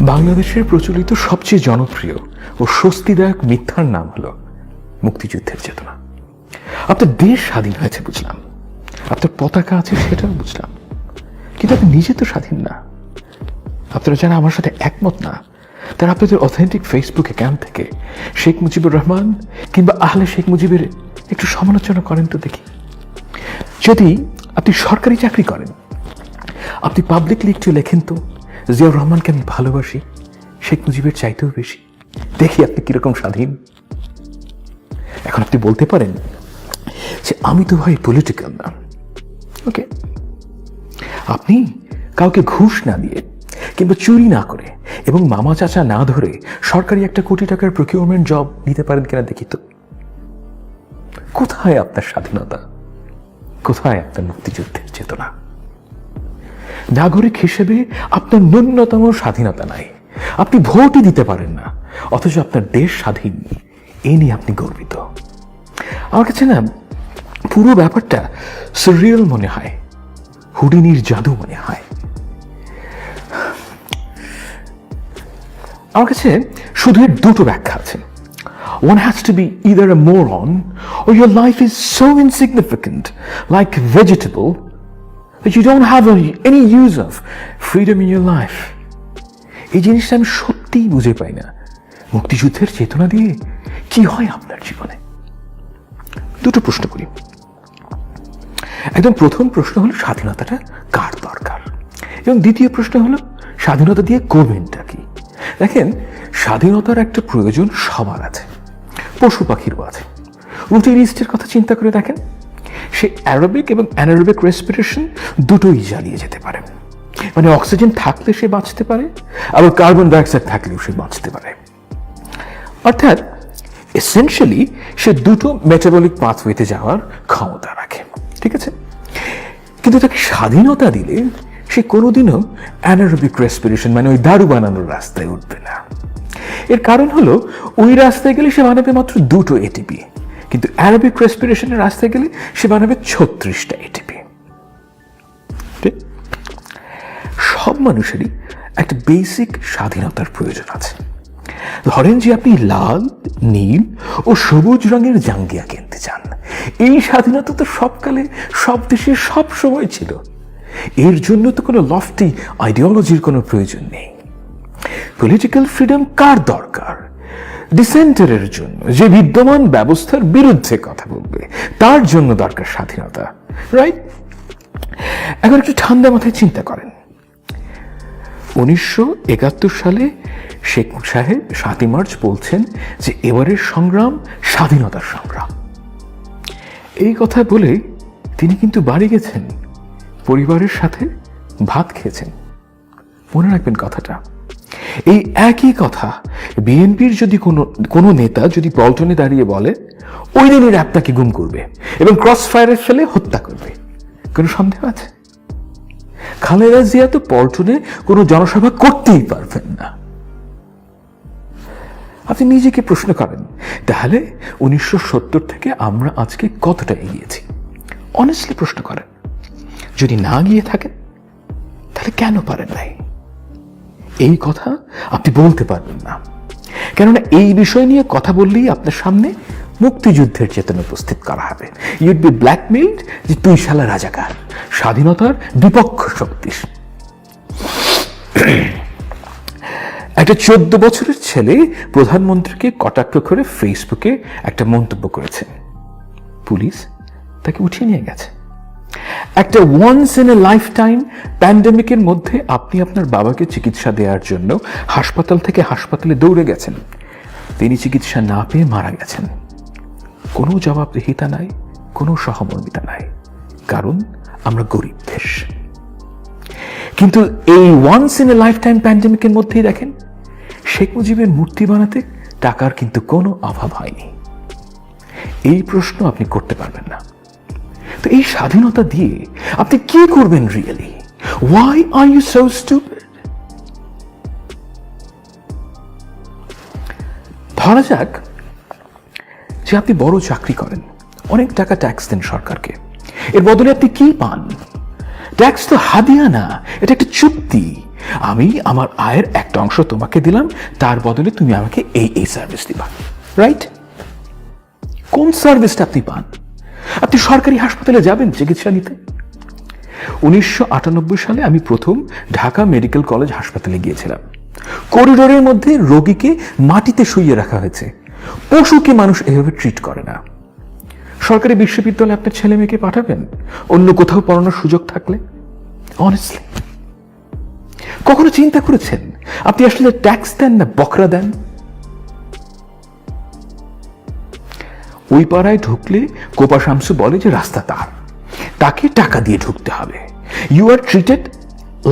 বাংলাদেশের প্রচলিত সবচেয়ে জনপ্রিয় ও স্বস্তিদায়ক মিথ্যার নাম হলো মুক্তিযুদ্ধের চেতনা। আপনার দেশ স্বাধীন হয়েছে বুঝলাম, আপনার পতাকা আছে সেটাও বুঝলাম, কিন্তু আপনি নিজে তো স্বাধীন না। আপনারা যারা আমার সাথে একমত না তারা আপনাদের অথেন্টিক ফেসবুক অ্যাকাউন্ট থেকে শেখ মুজিবুর রহমান কিংবা আহলে শেখ মুজিবের একটু সমালোচনা করেন তো দেখি। যদি আপনি সরকারি চাকরি করেন, আপনি পাবলিকলি একটু লেখেন তো জিয়াউর রহমানকে আমি ভালোবাসি শেখ মুজিবের চাইতেও বেশি, দেখি আপনি কিরকম স্বাধীন। এখন আপনি বলতে পারেন যে আমি তো ভাই পলিটিক্যাল না, ওকে, আপনি কাউকে ঘুষ না দিয়ে কিংবা চুরি না করে এবং মামা চাচা না ধরে সরকারি একটা কোটি টাকার প্রকিউরমেন্ট জব নিতে পারেন কিনা দেখি তো। কোথায় আপনার স্বাধীনতা? কোথায় আপনার মুক্তিযুদ্ধের চেতনা? নাগরিক হিসেবে আপনার ন্যূনতম স্বাধীনতা নাই, আপনি ভোটই দিতে পারেন না, অথচ আপনার দেশ স্বাধীন, এই নিয়ে আপনি গর্বিত। আমার কাছে না পুরো ব্যাপারটা সাররিয়াল মনে হয়, হুডিনির জাদু মনে হয়। আমার কাছে শুধু এর দুটো ব্যাখ্যা আছে। One has to be either a moron or your life is so insignificant, like a vegetable, that you don't have any use of freedom in your life. এই জিনিসটা আমি সত্যিই বুঝে পাই না। মুক্তিযুদ্ধের চেতনা দিয়ে কি হয় আপনার জীবনে? দুটো প্রশ্ন করি। একদম প্রথম প্রশ্ন হলো স্বাধীনতাটা কার দরকার, এবং দ্বিতীয় প্রশ্ন হলো স্বাধীনতা দিয়ে করবেনটা কি। দেখেন, স্বাধীনতার একটা প্রয়োজন সবার আছে, পশু পাখিরও আছে। রুটি লিস্টের কথা চিন্তা করে দেখেন, সে অ্যারোবিক এবং অ্যানারোবিক রেসপিরেশন দুটোই জ্বালিয়ে যেতে পারে। মানে অক্সিজেন থাকলে সে বাঁচতে পারে, আবার কার্বন ডাইঅক্সাইড থাকলেও সে বাঁচতে পারে। অর্থাৎ এসেনশিয়ালি সে দুটো মেটাবলিক পাথওয়েতে যাওয়ার ক্ষমতা রাখে, ঠিক আছে। কিন্তু তাকে স্বাধীনতা দিলে সে কোনোদিনও অ্যানারোবিক রেসপিরেশন মানে ওই দারু বানানোর রাস্তায় উঠবে না। এর কারণ হলো ওই রাস্তায় গেলে সে বানাবে মাত্র দুটো এটিপি, কিন্তু অ্যারোবিক রেসপিরেশনের রাস্তায় গেলে সে বানাবে 36টা এটিপি। সব মানুষেরই একটা বেসিক স্বাধীনতার প্রয়োজন আছে। ধরেন যে আপনি লাল, নীল ও সবুজ রঙের জাঙ্গিয়া কিনতে চান, এই স্বাধীনতা তো সবকালে সব দেশে সব সময় ছিল। এর জন্য তো কোনো লফটি আইডিওলজির কোনো প্রয়োজন নেই। পলিটিক্যাল ফ্রিডম কার দরকার? ডিসেন্টারের জন্য, যে বিদ্যমান ব্যবস্থার বিরুদ্ধে কথা বলবে, তার জন্য দরকার স্বাধীনতা, রাইট? এখন একটু ঠান্ডা মাথায় চিন্তা করেন। 1971 সালে শেখ সাহেব 7ই মার্চ বলছেন যে এবারের সংগ্রাম স্বাধীনতার সংগ্রাম। এই কথা বলে তিনি কিন্তু বাড়ি গেছেন, পরিবারের সাথে ভাত খেয়েছেন। মনে রাখবেন কথাটা। এই একই কথা বিএনপির যদি কোনো নেতা যদি পল্টনে দাঁড়িয়ে বলে, ওই দিনের আপনাকে গুম করবে এবং ক্রস ফায়ারে ফেলে হত্যা করবে, কোনো সন্দেহ আছে? খালেদা জিয়া তো পল্টনে কোনো জনসভা করতেই পারবেন না। আপনি নিজেকে প্রশ্ন করেন, তাহলে 1970 থেকে আমরা আজকে কতটা এগিয়েছি? অনেস্টলি প্রশ্ন করেন। যদি না গিয়ে থাকেন তাহলে কেন পারেন নাই? এই কথা আপনি বলতে পারবেন না, কেননা এই বিষয় নিয়ে কথা বললেই আপনার সামনে মুক্তিযুদ্ধের চেতনা উপস্থিত করা হবে। ইউড বি ব্ল্যাকমেইলড যে তুই শালা রাজাকার, স্বাধীনতার বিপক্ষ শক্তি। একটা 14 বছরের ছেলে প্রধানমন্ত্রীকে কটাক্ষ করে ফেসবুকে একটা মন্তব্য করেছে, পুলিশ তাকে উঠিয়ে নিয়ে গেছে। একটা once in a lifetime প্যান্ডেমিকের মধ্যে আপনি আপনার বাবাকে চিকিৎসা দেওয়ার জন্য হাসপাতাল থেকে হাসপাতালে দৌড়ে গেছেন, তিনি চিকিৎসা না পেয়ে মারা গেছেন। কোনো জবাবদিহিতা নাই, কোনো সহমর্মিতা নাই, কারণ আমরা গরিব দেশ। কিন্তু এই once in a lifetime প্যান্ডেমিকের মধ্যেই দেখেন শেখ মুজিবের মূর্তি বানাতে টাকার কিন্তু কোনো অভাব হয়নি। এই প্রশ্ন আপনি করতে পারবেন না। তো এই স্বাধীনতা দিয়ে আপনি কি করবেন really? Why are you so stupid? ধরা যাক যে আপনি বড় চাকরি করেন, অনেক টাকা ট্যাক্স দেন সরকারকে, এর বদলে আপনি কি পান? ট্যাক্স তো হাদিয়া না, এটা একটা চুক্তি। আমি আমার আয়ের একটা অংশ তোমাকে দিলাম, তার বদলে তুমি আমাকে এই সার্ভিস দিবা, রাইট? কোন সার্ভিসটা আপনি পান? আপনি সরকারি হাসপাতালে যাবেন চিকিৎসা নিতে। 1998 সালে আমি প্রথম ঢাকা মেডিকেল কলেজ হাসপাতালে গিয়েছিলাম। করিডোরের মধ্যে রোগীকে মাটিতে শুইয়ে রাখা হয়েছে। পশুকে মানুষ এভাবে ট্রিট করে না। সরকারি বিশ্ববিদ্যালয়ে আপনার ছেলে মেয়েকে পাঠাবেন অন্য কোথাও পড়ানোর সুযোগ থাকলে? অনেস্টলি কখনো চিন্তা করেছেন আপনি আসলে ট্যাক্স দেন না বকরা দেন? ওই পাড়ায় ঢুকলে কোপা শামসু বলে যে রাস্তা তার, তাকে টাকা দিয়ে ঢুকতে হবে। You are treated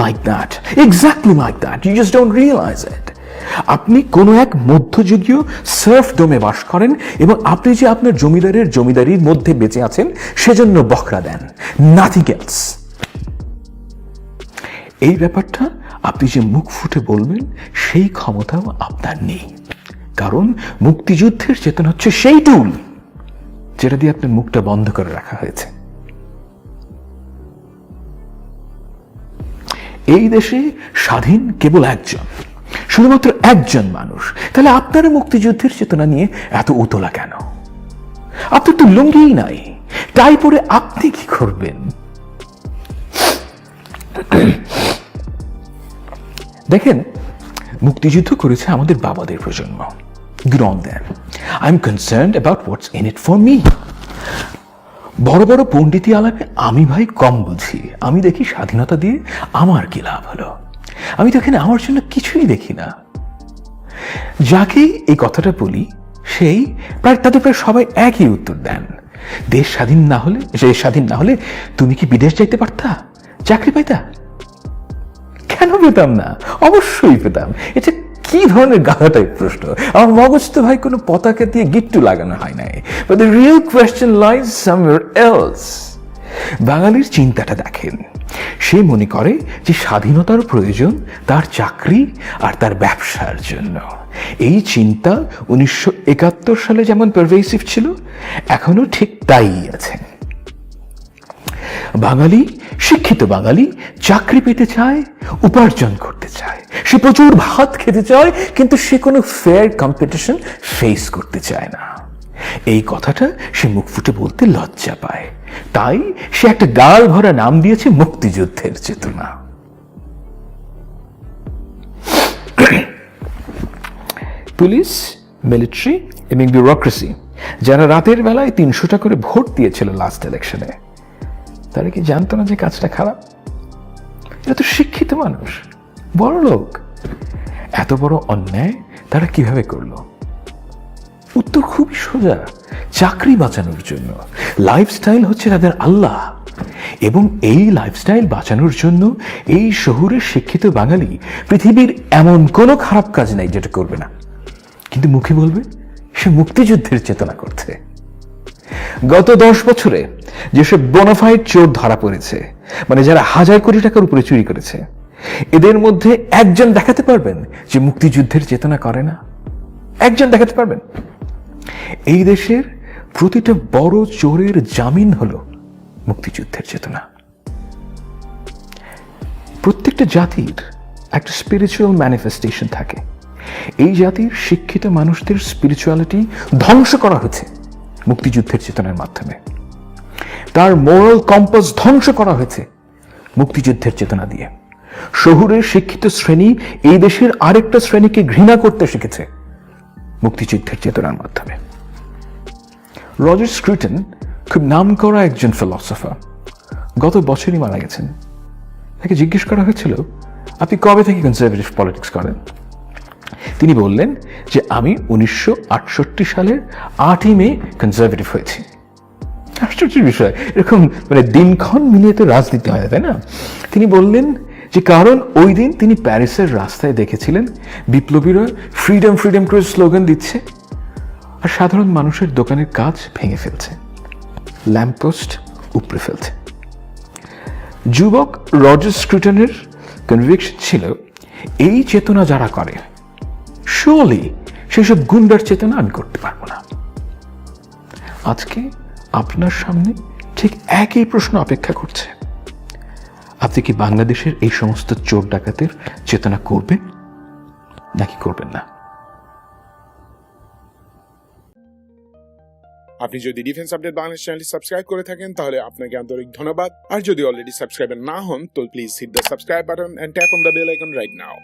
like that, exactly like that, you just don't realise it. আপনি কোনো এক মধ্যযুগীয় সার্ফডোমে বাস করেন এবং আপনি যে আপনার জমিদারির মধ্যে বেঁচে আছেন সেজন্য বকরা দেন, নাথিং এলস। এই ব্যাপারটা আপনি যে মুখ ফুটে বলবেন সেই ক্ষমতাও আপনার নেই, কারণ মুক্তিযুদ্ধের চেতনা হচ্ছে সেই টুল যেটা দিয়ে আপনার মুখটা বন্ধ করে রাখা হয়েছে। এই দেশে স্বাধীন কেবল একজন, শুধুমাত্র একজন মানুষ। তাহলে আপনার মুক্তিযুদ্ধের চেতনা নিয়ে এত উতলা কেন? আপনার তো লুঙ্গিই নাই, তাই পরে আপনি কি করবেন? দেখেন, মুক্তিযুদ্ধ করেছে আমাদের বাবাদের প্রজন্ম। Good on them. I'm concerned about what's in it for me. বড় বড় পণ্ডিতি আলাপে আমি ভাই কম বুঝি। আমি দেখি স্বাধীনতা দিয়ে আমার কি লাভ হলো। আমি তো এখানে আমার জন্য কিছুই দেখি না। যাকে এই কথাটা বলি সেই তাদের প্রায় সবাই একই উত্তর দেন, দেশ স্বাধীন না হলে তুমি কি বিদেশ যাইতে পারতা, চাকরি পাইতা? কেন পেতাম না? অবশ্যই পেতাম। এটা কি ধরনের গাধা টাইপ প্রশ্ন? আমার মগজ তো ভাই কোনো পতাকা দিয়ে গিট্টু লাগানো হয় নাই। But the real question lies somewhere else. বাঙালির চিন্তাটা দেখেন, সে মনে করে যে স্বাধীনতার প্রয়োজন তার চাকরি আর তার ব্যবসার জন্য। এই চিন্তা 1971 সালে যেমন পারভেসিভ ছিল, এখনো ঠিক তাই আছে। বাঙালি, শিক্ষিত বাঙালি চাকরি পেতে চায়, উপার্জন করতে চায়, সে প্রচুর ভাত খেতে চায়, কিন্তু সে কোনো ফেয়ার কম্পিটিশন ফেস করতে চায় না। এই কথাটা সে মুখ ফুটে বলতে লজ্জা পায়, তাই সে একটা গাল ভরা নাম দিয়েছে মুক্তিযুদ্ধের চেতনা। পুলিশ, মিলিটারি এবং বিউরোক্রেসি যারা রাতের বেলায় 300টা করে ভোট দিয়েছিল লাস্ট ইলেকশনে, তারা কি জানতো না যে কাজটা খারাপ? এরা তো শিক্ষিত মানুষ, বড় লোক। এত বড় অন্যায় তারা কিভাবে করলো? উত্তর খুবই সোজা, চাকরি বাঁচানোর জন্য। লাইফস্টাইল হচ্ছে তাদের আল্লাহ, এবং এই লাইফস্টাইল বাঁচানোর জন্য এই শহুরের শিক্ষিত বাঙালি পৃথিবীর এমন কোনো খারাপ কাজ নাই যেটা করবে না, কিন্তু মুখে বলবে সে মুক্তিযুদ্ধের চেতনা করছে। গত 10 বছরে যেসব বোনাফাইড চোর ধরা পড়েছে, মানে যারা 1000 কোটি টাকার উপরে চুরি করেছে, এদের মধ্যে একজন দেখাতে পারবেন যে মুক্তিযুদ্ধের চেতনা করে না? একজন দেখাতে পারবেন? এই দেশের প্রতিটা বড় চোরের জামিন হলো মুক্তিযুদ্ধের চেতনা। প্রত্যেকটা জাতির একটা স্পিরিচুয়াল ম্যানিফেস্টেশন থাকে। এই জাতির শিক্ষিত মানুষদের স্পিরিচুয়ালিটি ধ্বংস করা হয়েছে মুক্তিযুদ্ধের চেতনার মাধ্যমে। তার মোরাল কম্পাস ধ্বংস করা হয়েছে মুক্তিযুদ্ধের চেতনা দিয়ে। শহুরের শিক্ষিত শ্রেণী এই দেশের আরেকটা শ্রেণীকে ঘৃণা করতে শিখেছে মুক্তিযুদ্ধের চেতনার মাধ্যমে। রজার স্ক্রুটন খুব নামকরা একজন ফিলসফার, গত বছরই মারা গেছেন। তাকে জিজ্ঞেস করা হয়েছিল, আপনি কবে থেকে কনজারভেটিভ পলিটিক্স করেন? তিনি বললেন যে আমি 1968 সালের 8ই মে কনজারভেটিভ হয়েছি। আশ্চর্যের বিষয়, এরকম মানে দিনক্ষণ মিলিয়ে তো রাজনীতি হয়, তাই না? তিনি বললেন যে কারণ ওই দিন তিনি প্যারিসের রাস্তায় দেখেছিলেন বিপ্লবীরা ফ্রিডম ফ্রিডম করে স্লোগান দিচ্ছে, আর সাধারণ মানুষের দোকানের কাজ ভেঙে ফেলছে, ল্যাম্পপোস্ট উপড়ে ফেলছে। যুবক রজার স্ক্রুটনের কনভিকশন ছিল, এই চেতনা যারা করে, surely সেসব গুন্ডার চেতনা আমি করতে পারবো না। আজকে আপনার সামনে ঠিক একই প্রশ্ন অপেক্ষা করছে। আপনি কি বাংলাদেশের এই সমস্ত চোর ডাকাতের চেতনা করবেন নাকি করবেন না? আপনি যদি ডিফেন্স আপডেট বাংলাদেশ চ্যানেলটি সাবস্ক্রাইব করে থাকেন তাহলে আপনাকে আন্তরিক ধন্যবাদ। আর যদি অলরেডি সাবস্ক্রাইবার না হন তো please hit the subscribe button and tap on the bell icon right now.